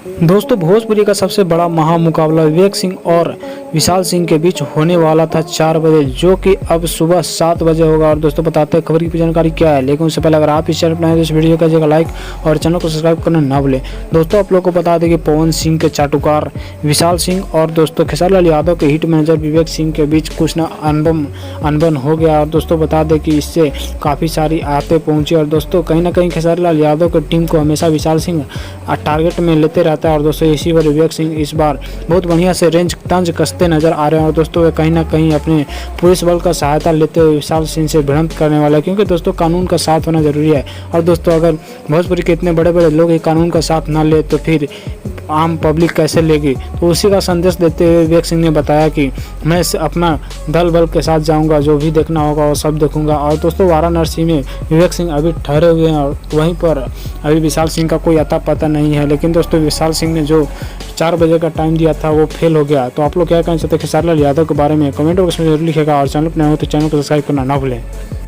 दोस्तों भोजपुरी का सबसे बड़ा महामुकाबला विवेक सिंह और विशाल सिंह के बीच होने वाला था 4 बजे, जो कि अब सुबह 7 बजे होगा। और दोस्तों बताते हैं खबर की जानकारी क्या है, लेकिन उससे पहले अगर आप इस चैनल पर नए हैं तो इस वीडियो को कीजिएगा लाइक और चैनल को सब्सक्राइब करना ना भूलें। दोस्तों आप लोग को बता दें कि पवन सिंह के चाटुकार विशाल सिंह और दोस्तों खेसारी लाल यादव के हिट मैनेजर विवेक सिंह के बीच कुछ ना अनबन हो गया। और दोस्तों बता दें कि इससे काफ़ी सारी आते पहुंची। और दोस्तों कहीं ना कहीं खेसारी लाल यादव की टीम को हमेशा विशाल सिंह टारगेट में लेते रहता है। और दोस्तों इसी पर विवेक सिंह इस बार बहुत बढ़िया से तंज कसते नजर आ रहे हैं। और दोस्तों वे कहीं ना कहीं अपने पुलिस बल का सहायता लेते हुए विशाल सिंह से भिड़ंत करने वाला है, क्योंकि दोस्तों कानून का साथ होना जरूरी है। और दोस्तों अगर भोजपुरी के इतने बड़े बड़े लोग ही कानून का साथ ना ले तो फिर आम पब्लिक कैसे लेगी। तो उसी का संदेश देते हुए विवेक सिंह ने बताया कि मैं अपना दल बल के साथ जाऊंगा, जो भी देखना होगा वो सब देखूंगा। और दोस्तों वाराणसी में विवेक सिंह अभी ठहरे हुए हैं और वहीं पर अभी विशाल सिंह का कोई अता पता नहीं है। लेकिन दोस्तों विशाल सिंह ने जो 4 बजे का टाइम दिया था वो फेल हो गया। तो आप लोग क्या कहना चाहते हैं खेसारी लाल यादव के बारे में कमेंट बॉक्स में जरूर लिखेगा। और चैनल पर नए हो तो चैनल को सब्सक्राइब करना ना भूलें।